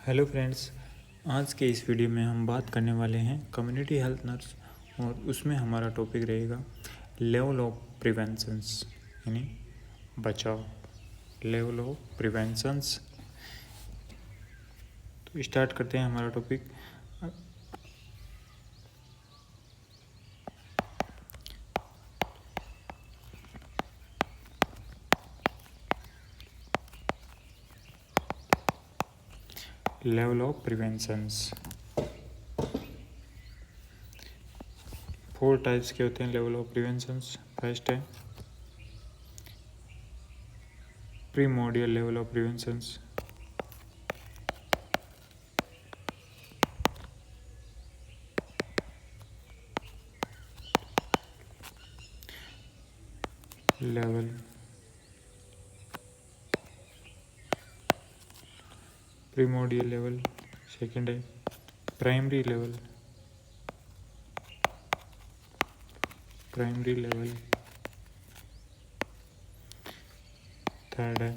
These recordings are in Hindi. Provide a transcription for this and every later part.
हेलो फ्रेंड्स, आज के इस वीडियो में हम बात करने वाले हैं कम्युनिटी हेल्थ नर्स और उसमें हमारा टॉपिक रहेगा लेवल ऑफ प्रिवेंशंस यानी बचाव। Level of preventions. तो स्टार्ट करते हैं हमारा topic. Level of preventions 4 types के होते हैं लेवल ऑफ प्रिवेंशंस। फर्स्ट है primordial level of preventions. Level primordial level. Second है primary level. Primary level. Third है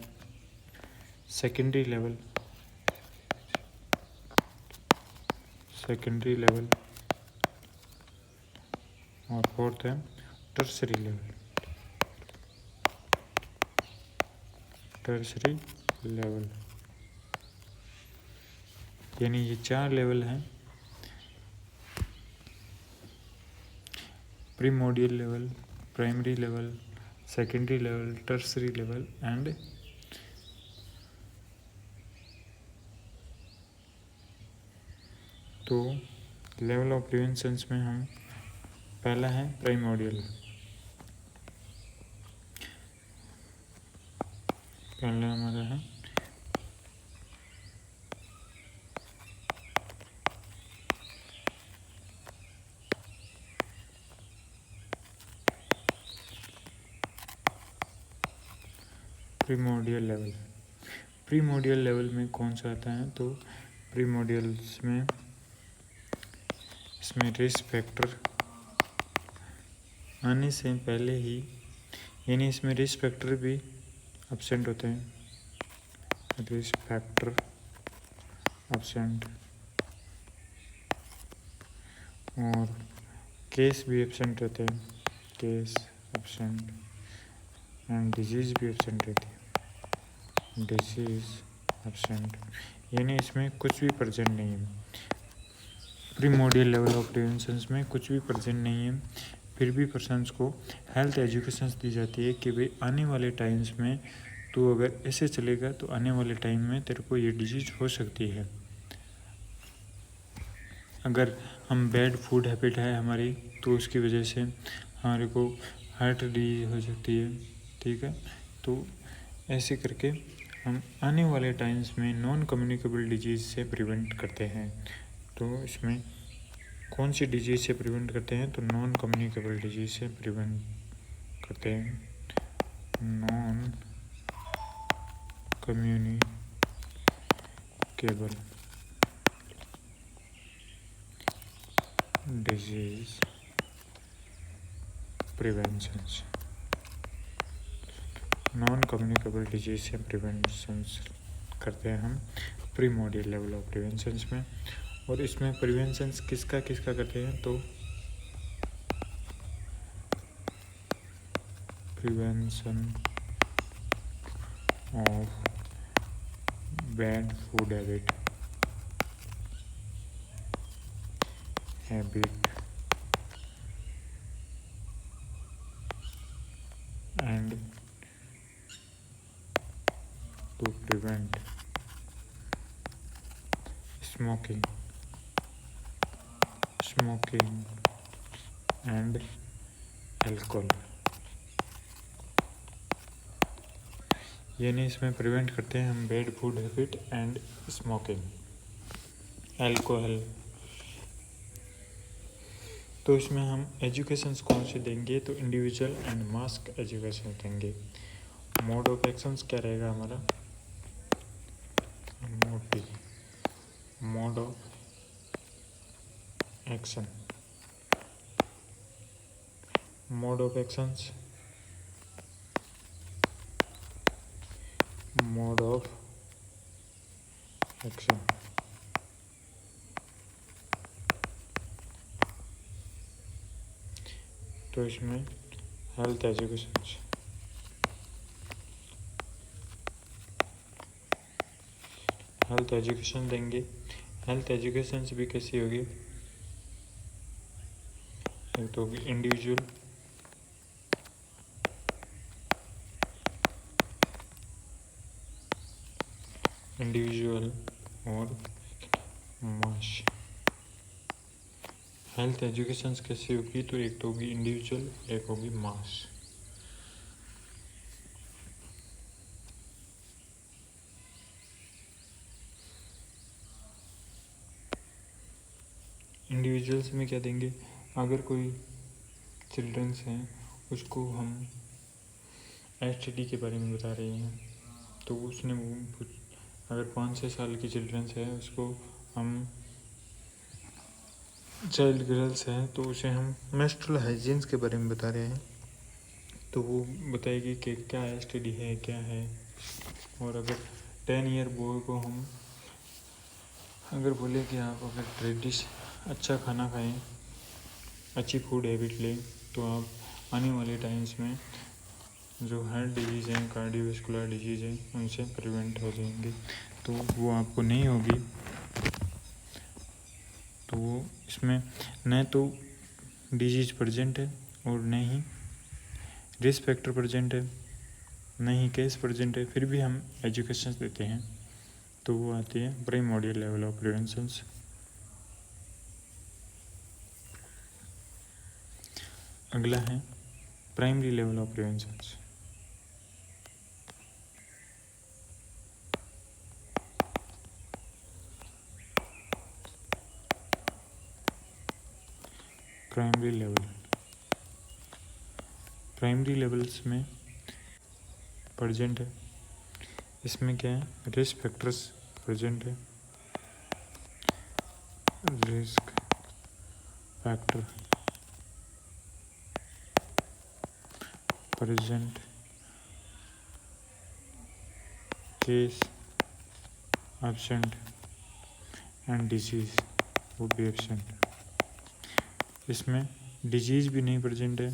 सेकेंडरी लेवल। Secondary level. और फोर्थ है टर्सरी लेवल। टर्सरी लेवल यानी ये 4 लेवल हैं। Primordial level, primary level, secondary level, tertiary level and तो लेवल ऑफ प्रिवेंशंस में हम पहला है प्राइमोडियल। पहला हमारा है प्रीमोडियल लेवल। प्रीमोडियल लेवल में कौन सा आता है? तो प्रीमोडियल्स में इसमें रिस्क फैक्टर आने से पहले ही यानी इसमें रिस्क फैक्टर भी एब्सेंट होते हैं। रिस्क फैक्टर एब्सेंट और केस भी एब्सेंट रहते हैं। केस एब्सेंट एंड डिजीज़ भी एब्सेंट रहती है। डिजीज़ एब्सेंट यानी इसमें कुछ भी प्रेजेंट नहीं है। प्रीमोडियल लेवल ऑफ प्रिवेंशंस में कुछ भी प्रेजेंट नहीं है, फिर भी पर्सन्स को हेल्थ एजुकेशन दी जाती है कि भाई आने वाले टाइम्स में तो अगर ऐसे चलेगा तो आने वाले टाइम में तेरे को ये डिजीज़ हो सकती है। अगर हम बैड फूड हैबिट है हमारी तो उसकी वजह से हमारे को हार्ट डिजीज हो सकती है। ठीक है, तो ऐसे करके हम आने वाले टाइम्स में नॉन कम्युनिकेबल डिजीज़ से प्रिवेंट करते हैं। तो इसमें कौन सी डिजीज़ से प्रिवेंट करते हैं? तो नॉन कम्युनिकेबल डिजीज़ से प्रिवेंट करते हैं। Non communicable disease preventions. Non communicable disease से प्रिवेंशंस करते हैं हम प्रीमोडियल लेवल ऑफ प्रिवेंशंस में। और इसमें प्रिवेंशंस किसका किसका करते हैं? तो prevention of bad food habit and to prevent smoking and alcohol। यानी इसमें प्रिवेंट करते हैं हम bad food habit and smoking, alcohol. तो इसमें हम एजुकेशंस कौन से देंगे? तो इंडिविजुअल एंड मास्क एजुकेशन देंगे। मोड ऑफ एक्शंस क्या रहेगा हमारा? Mode of action. Mode of actions mode of action तो इसमें हेल्थ एजुकेशन, हेल्थ एजुकेशन देंगे। हेल्थ एजुकेशन भी कैसी होगी, एक तो होगी इंडिविजुअल, और मास। हेल्थ एजुकेशन कैसी होगी, तो एक तो होगी इंडिविजुअल, एक होगी मास। इंडिविजुअल्स में क्या देंगे, अगर कोई चिल्ड्रंस हैं उसको हम एसटीडी के बारे में बता रहे हैं, तो उसने अगर 5-6 साल की चिल्ड्रंस है उसको हम, चाइल्ड गर्ल्स है तो उसे हम मेंस्ट्रुअल हाइजीन्स के बारे में बता रहे हैं, तो वो बताएगी कि क्या एसटीडी है क्या है। और अगर 10 ईयर बॉय को हम अगर बोले कि आप अगर अच्छा खाना खाएं, अच्छी फूड हैबिट लें, तो आप आने वाले टाइम्स में जो हार्ट डिजीज़ हैं, कार्डियोवैस्कुलर डिजीज़ हैं, उनसे प्रिवेंट हो जाएंगे। तो वो आपको नहीं होगी। तो वो इसमें न तो डिजीज़ प्रेजेंट है और न ही रिस्क फैक्टर प्रेजेंट है, न ही केस प्रेजेंट है, फिर भी हम एजुकेशन देते हैं, तो वो आती है प्राइमोडियल लेवल ऑफ प्रिवेंशन। अगला है primary level of prevention. Primary levels में प्रेजेंट है, इसमें क्या है, रिस्क फैक्टर्स प्रेजेंट है, risk factor present, case absent and disease वो भी एब्सेंट। इसमें डिजीज़ भी नहीं प्रेजेंट है,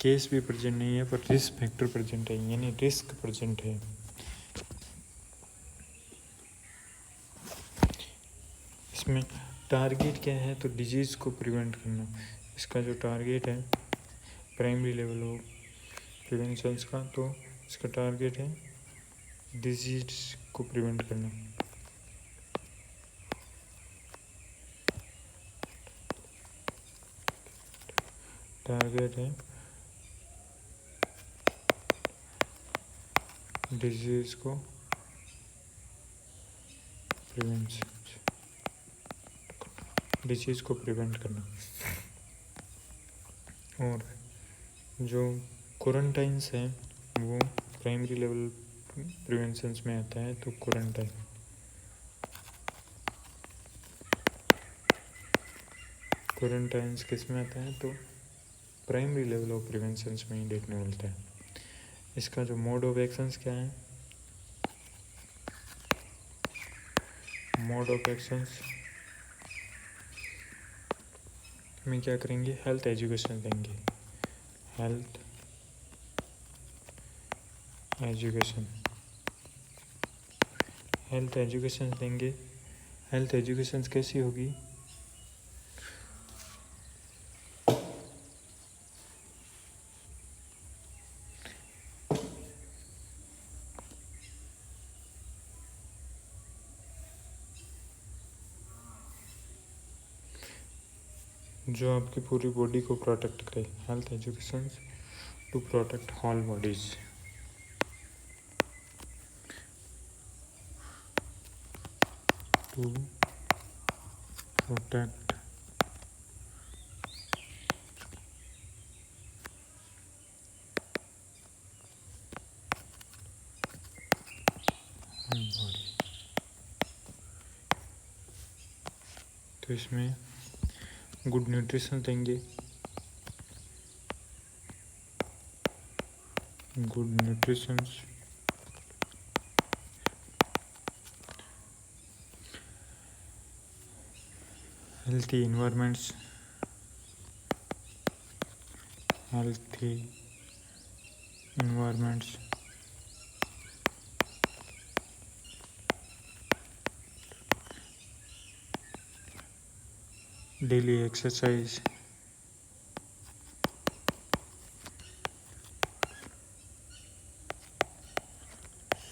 केस भी प्रेजेंट नहीं है, पर रिस्क फैक्टर प्रेजेंट है, यानी रिस्क प्रेजेंट है। इसमें टारगेट क्या है, तो डिजीज़ को प्रिवेंट करना। इसका जो टारगेट है प्राइमरी लेवल ऑफ प्रिवेंशन का, तो इसका टारगेट है डिजीज को प्रिवेंट करना। टारगेट है डिजीज को प्रिवेंट करना। और जो क्वारंटाइन्स है वो प्राइमरी लेवल प्रिवेंशन में आता है, तो क्वारंटाइन्स किस में आता है, तो प्राइमरी लेवल ऑफ प्रिवेंशन में ही देखने मिलता है। इसका जो मोड ऑफ एक्शंस क्या है, मोड ऑफ एक्शंस में क्या करेंगे, हेल्थ एजुकेशन देंगे, हेल्थ एजुकेशन देंगे। हेल्थ एजुकेशन कैसी होगी, जो आपकी पूरी बॉडी को प्रोटेक्ट करे। Health education to protect all bodies, to protect all body. तो इसमें गुड न्यूट्रिशन देंगे, good nutrition, healthy environments, healthy environments, daily exercise,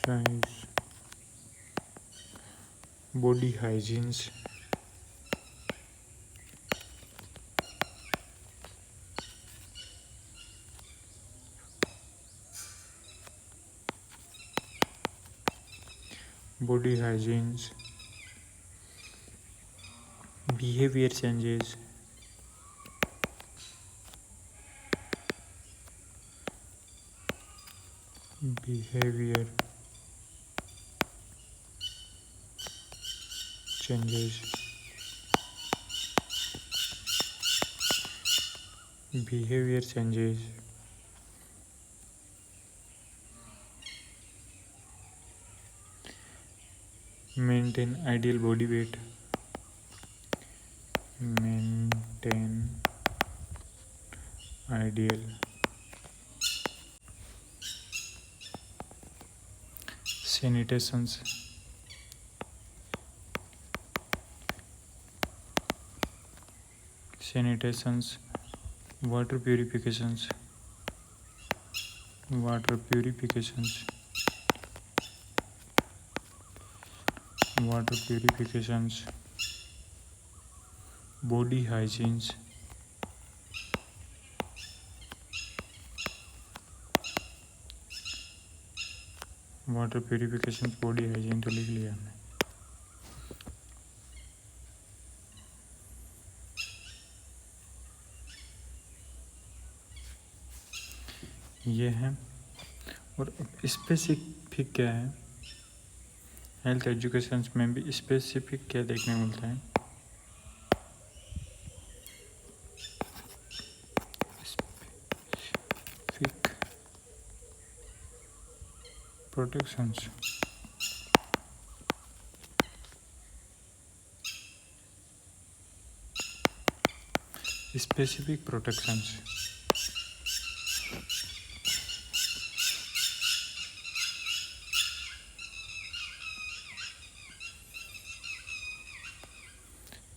size, body hygiene, body hygiene, behavior changes, behavior changes, behavior changes, maintain ideal body weight, maintain ideal sanitations, sanitations, water purifications, water purifications, water purifications, body hygienes, water purification body hygiene तो लिख लिया हमने। ये है। और स्पेसिफिक क्या है, हेल्थ एजुकेशन में भी स्पेसिफिक क्या देखने को मिलता है, स्पेसिफिक प्रोटेक्शंस, स्पेसिफिक प्रोटेक्शंस,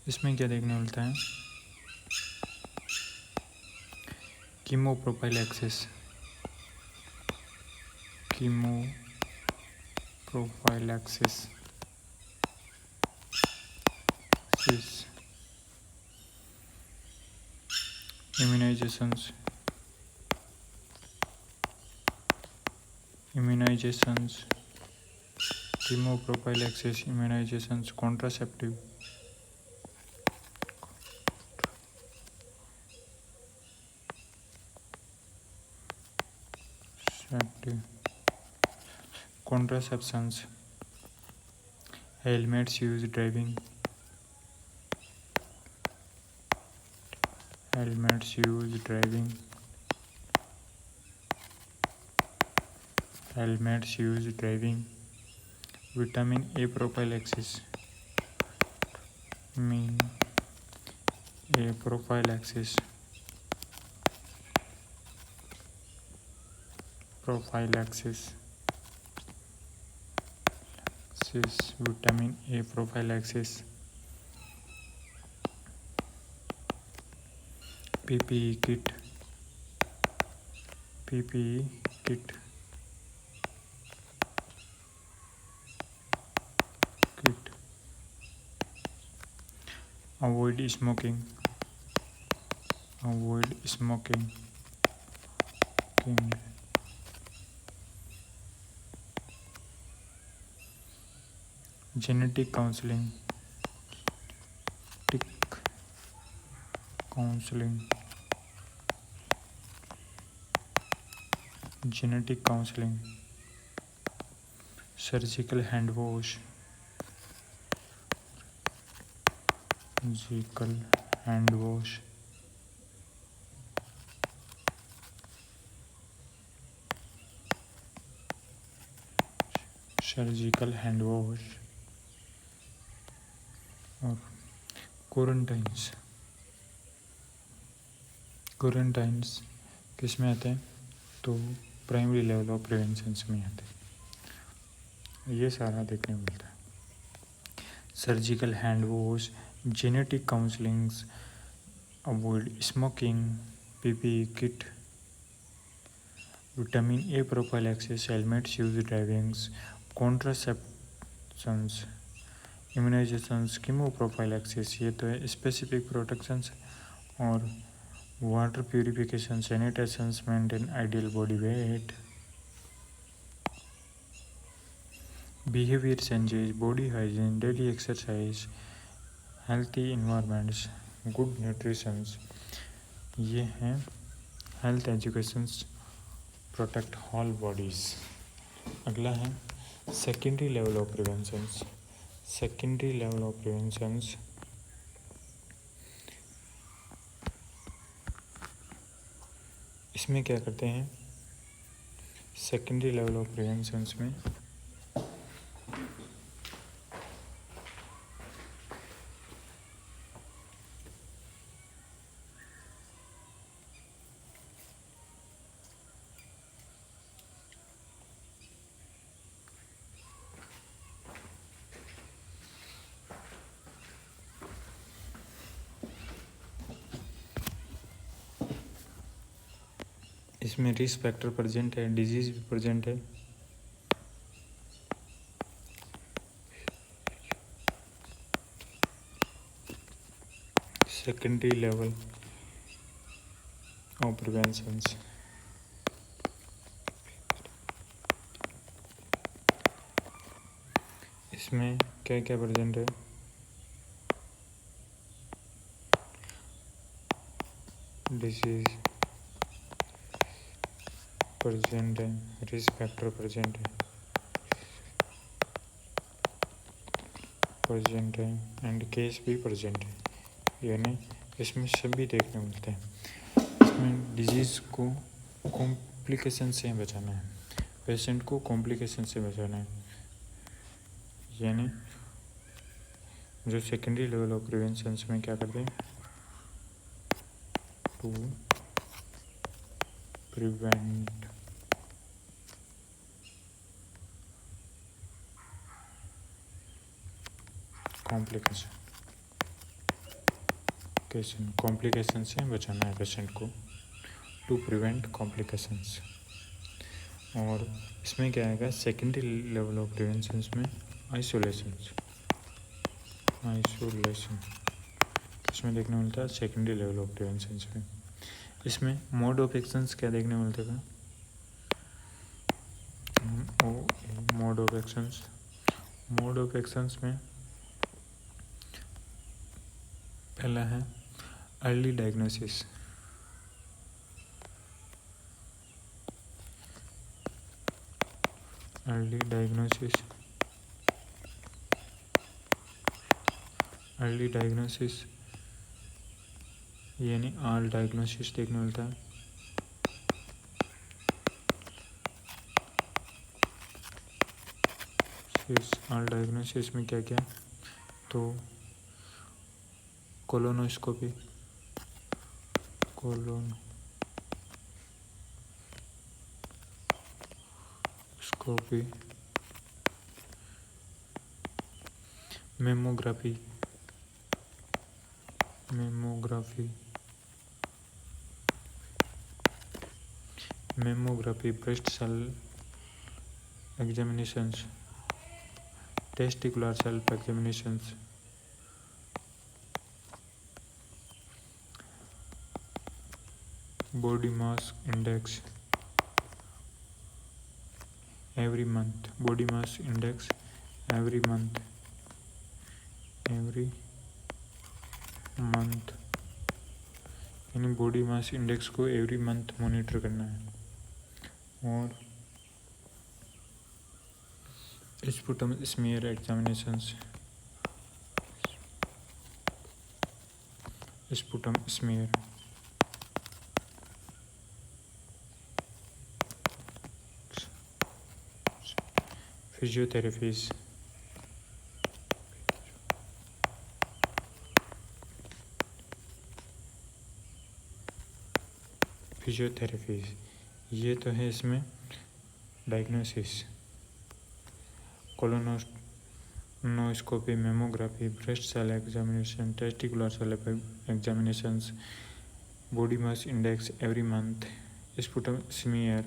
इसमें क्या देखने मिलता है, chemo prophylaxis, chemo prophylaxis, immunizations, immunizations, chemoprophylaxis, immunizations, contraceptive, contraceptions, helmets used driving, helmets used driving, helmets used driving, vitamin A prophylaxis, vitamin A prophylaxis, prophylaxis, vitamin A prophylaxis, PPE kit, PPE kit, avoid smoking, avoid smoking, genetic counseling, genetic counseling, surgical hand wash, surgical hand wash, surgical hand wash, और quarantines, किस में आते हैं, तो प्राइमरी लेवल ऑफ प्रिवेंशन में आते हैं। ये सारा देखने को मिलता है। Surgical hand wash, genetic counsellings, avoid smoking, PP kit, vitamin A prophylaxis, helmets use drivings, contraceptions, immunisations, chemo prophylaxis, ये तो है स्पेसिफिक प्रोटेक्शंस, और water purification, sanitations, maintain ideal body weight, behaviour changes, body hygiene, daily exercise, healthy environments, good nutritions, ये हैं health educations protect all bodies. अगला है secondary level of preventions. Secondary level of preventions इसमें क्या करते हैं, सेकेंडरी लेवल ऑफ प्रिवेंशंस में इसमें रिस्क फैक्टर प्रेजेंट है, डिजीज भी प्रेजेंट है, सेकेंडरी लेवल ऑफ प्रिवेंशंस। इसमें क्या क्या प्रेजेंट है, डिजीज प्रेजेंट है, रिस्क फैक्टर प्रेजेंट है एंड केस भी प्रेजेंट है, यानी इसमें सभी देखने मिलते हैं। इसमें डिजीज़ को कॉम्प्लिकेशन से बचाना है, पेशेंट को कॉम्प्लिकेशन से बचाना है, यानी जो सेकेंडरी लेवल ऑफ प्रिवेंशन में क्या करते हैं, टू प्रिवेंट कॉम्प्लिकेशन से बचाना है पेशेंट को, टू प्रिवेंट कॉम्प्लिकेशंस। और इसमें क्या आएगा, सेकेंडरी लेवल ऑफ प्रिवेंशन में आइसोलेशन इसमें देखने मिलता है सेकेंडरी लेवल ऑफ प्रिवेंशन में। इसमें मोड ऑफ एक्शंस क्या देखने मिलते हैं, मोड ऑफ एक्शंस में पहला है अर्ली डायग्नोसिस, यानी आल डायग्नोसिस देखने मिलता है। आल डायग्नोसिस में क्या क्या, तो colonoscopy, mammography, breast self examinations, testicular self examinations, body mass index every month, यानी बॉडी मास इंडेक्स को एवरी मंथ मॉनिटर करना है। और sputum smear examinations, physiotherapies, physiotherapies, ये तो है इसमें diagnosis. Colonoscopy, mammography, breast self examination, testicular self examinations, body mass index every month, sputum smear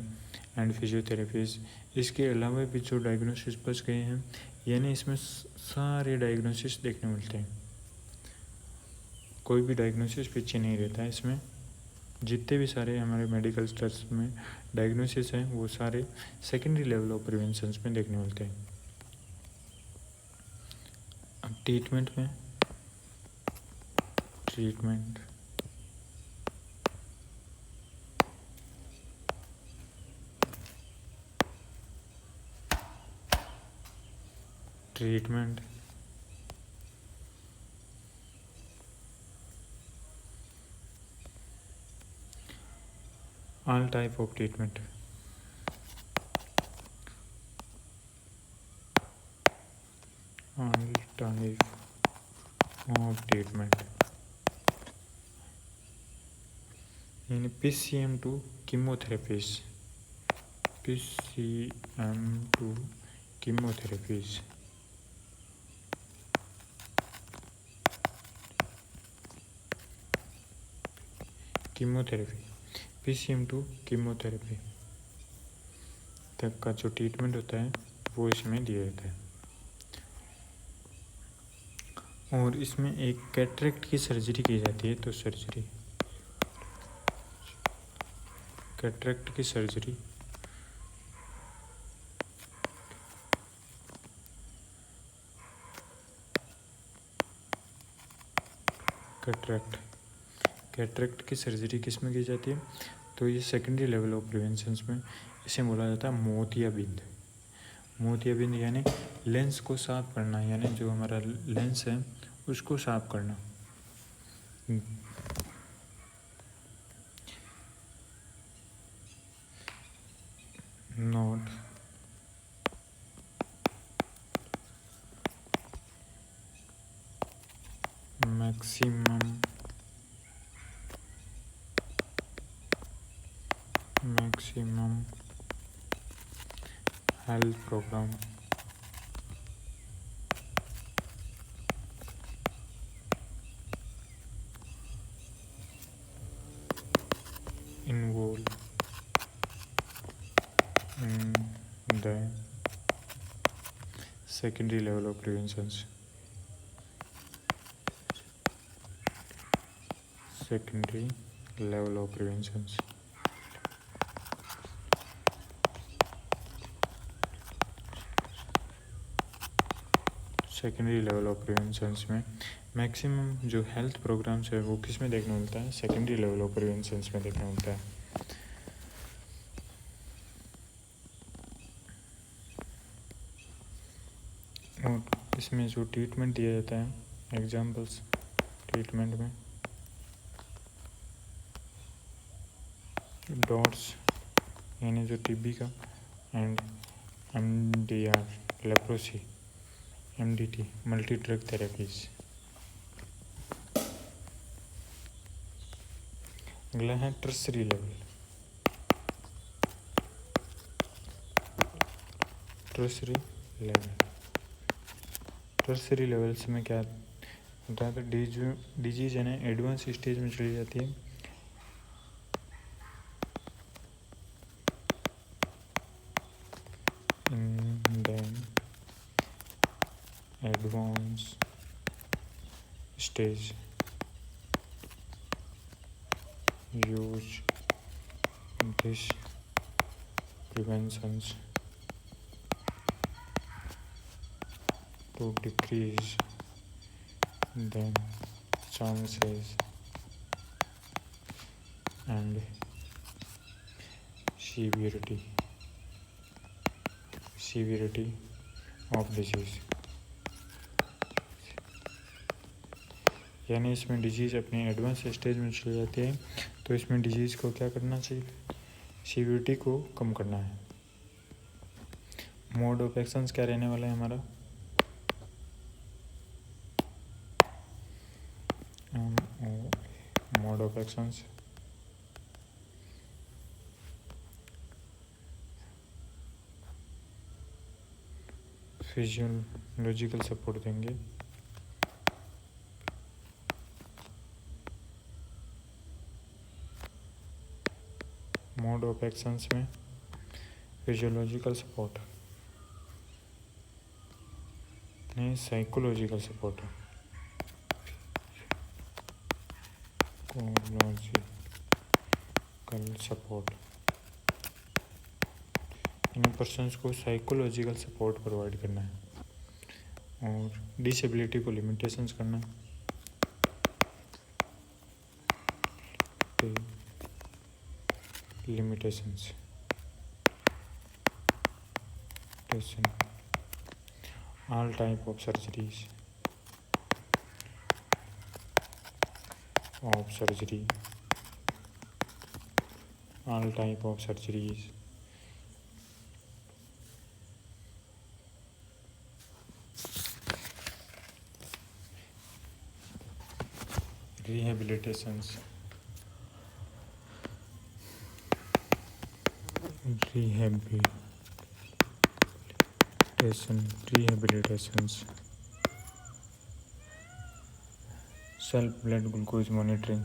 and physiotherapies. इसके अलावा भी जो डायग्नोसिस बच गए हैं, यानी इसमें सारे डायग्नोसिस देखने मिलते हैं, कोई भी डायग्नोसिस पीछे नहीं रहता है। इसमें जितने भी सारे हमारे मेडिकल स्टड्स में डायग्नोसिस हैं वो सारे सेकेंडरी लेवल ऑफ प्रिवेंशन में देखने मिलते हैं। अब ट्रीटमेंट में treatment all type of treatment, all type of treatment, in PCM2 chemotherapies, PCM2 chemotherapies, chemotherapy, PCM2 chemotherapy तक का जो ट्रीटमेंट होता है वो इसमें दिया जाता है। और इसमें एक कैटरेक्ट की सर्जरी की जाती है, तो सर्जरी, कैटरेक्ट की सर्जरी, कैटरेक्ट की सर्जरी किस में की जाती है, तो ये सेकेंडरी लेवल ऑफ प्रिवेंशन में इसे बोला जाता है मोतियाबिंद। मोतियाबिंद यानी लेंस को साफ करना, यानी जो हमारा लेंस है उसको साफ करना। Note maximum health program involved in the secondary level of preventions, secondary level of preventions, secondary level of preventions में मैक्सिमम जो हेल्थ प्रोग्राम्स है वो किस में देखने मिलता है, सेकेंडरी लेवल ऑफ प्रिवेंशंस में देखने मिलता है। और इसमें जो ट्रीटमेंट दिया जाता है, एग्जांपल्स ट्रीटमेंट में डॉट्स यानी जो टीबी का, and MDR leprosy, MDT multi drug therapies. अगला है टर्सरी लेवल। टर्सरी लेवल्स में क्या होता है, तो डिजीज यानी एडवांस स्टेज में चली जाती है। Advance stage use this preventions to decrease the chances and severity of disease। यानी इसमें डिजीज़ अपने एडवांस स्टेज में चली जाती है, तो इसमें डिजीज़ को क्या करना चाहिए, सीवियरिटी को कम करना है। मोड ऑफ एक्शंस क्या रहने वाला है हमारा, mode of actions physiological support देंगे। मोड ऑफ एक्शंस में फिजियोलॉजिकल सपोर्ट नहीं, साइकोलॉजिकल सपोर्ट है। साइकोलॉजिकल सपोर्ट, इन पर्सन्स को साइकोलॉजिकल सपोर्ट प्रोवाइड करना है और डिसेबिलिटी को लिमिटेशंस करना है। Limitations all type of surgery all type of surgeries rehabilitations self blood glucose monitoring,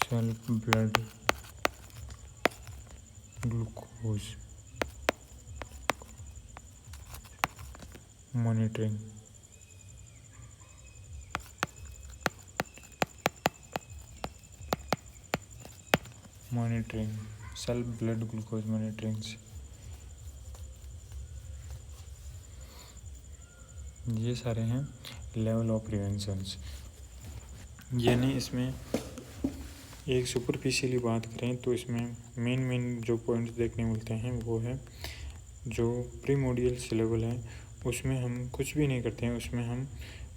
self blood glucose monitoring, self blood glucose monitoring। ये सारे हैं लेवल ऑफ प्रिवेंशंस। यानी इसमें एक सुपरफिशियली बात करें तो इसमें मेन जो पॉइंट्स देखने मिलते हैं वो है जो प्रीमोडियल लेवल है उसमें हम कुछ भी नहीं करते हैं, उसमें हम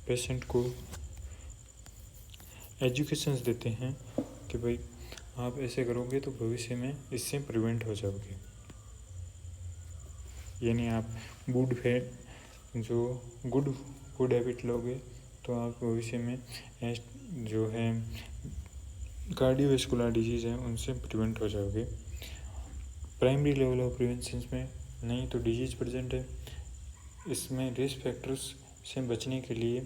पेशेंट को एजुकेशंस देते हैं कि भाई आप ऐसे करोगे तो भविष्य में इससे प्रिवेंट हो जाओगे। यानी आप गुड हैबिट लोगे तो आप भविष्य में जो है कार्डियोवैस्कुलर डिजीज़ है उनसे प्रिवेंट हो जाओगे। प्राइमरी लेवल ऑफ प्रिवेंशन में नहीं तो डिजीज़ प्रेजेंट है, इसमें रिस्क फैक्टर्स से बचने के लिए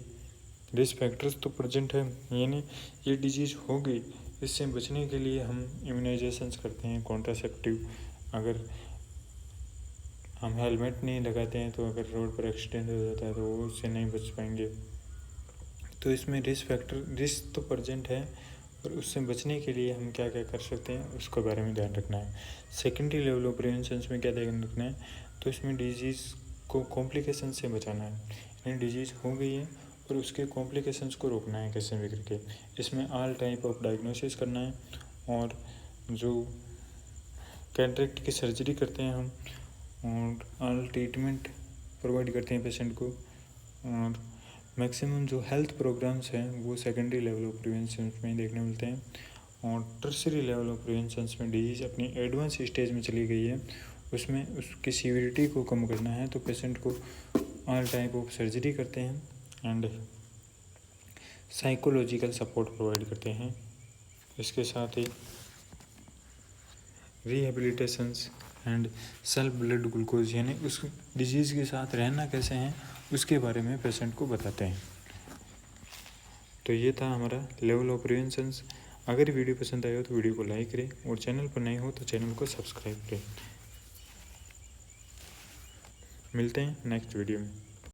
रिस्क फैक्टर्स तो प्रेजेंट है, यानी ये डिजीज़ होगी, इससे बचने के लिए हम इम्यूनाइजेशंस करते हैं, कॉन्ट्रासेप्टिव। अगर हम हेलमेट नहीं लगाते हैं तो अगर रोड पर एक्सीडेंट हो जाता है तो वो उससे नहीं बच पाएंगे। तो इसमें रिस्क तो प्रेजेंट है, और उससे बचने के लिए हम क्या क्या कर सकते हैं उसके बारे में ध्यान रखना है। सेकेंडरी लेवल ऑफ प्रिवेंशन में क्या ध्यान रखना है, तो इसमें डिजीज़ को कॉम्प्लिकेशन से बचाना है। यानी डिजीज़ हो गई है और उसके कॉम्प्लिकेशंस को रोकना है कैसे भी करके। इसमें ऑल टाइप ऑफ डायग्नोसिस करना है, और जो कैटरेक्ट की सर्जरी करते हैं हम, और ऑल ट्रीटमेंट प्रोवाइड करते हैं पेशेंट को। और मैक्सिमम जो हेल्थ प्रोग्राम्स हैं वो सेकेंडरी लेवल ऑफ प्रिवेंशन में देखने मिलते हैं। और टर्सरी लेवल ऑफ प्रिवेंशन में डिजीज़ अपनी एडवांस स्टेज में चली गई है, उसमें उसकी सीवियरिटी को कम करना है तो पेशेंट को ऑल टाइप ऑफ सर्जरी करते हैं एंड साइकोलॉजिकल सपोर्ट प्रोवाइड करते हैं। इसके साथ ही रिहेबिलिटेशंस एंड सेल्फ ब्लड ग्लूकोज, यानी उस डिजीज़ के साथ रहना कैसे हैं उसके बारे में पेशेंट को बताते हैं। तो ये था हमारा लेवल ऑफ प्रिवेंशंस। अगर वीडियो पसंद आया हो तो वीडियो को लाइक करें, और चैनल पर नए हो तो चैनल को सब्सक्राइब करें। मिलते हैं नेक्स्ट वीडियो में।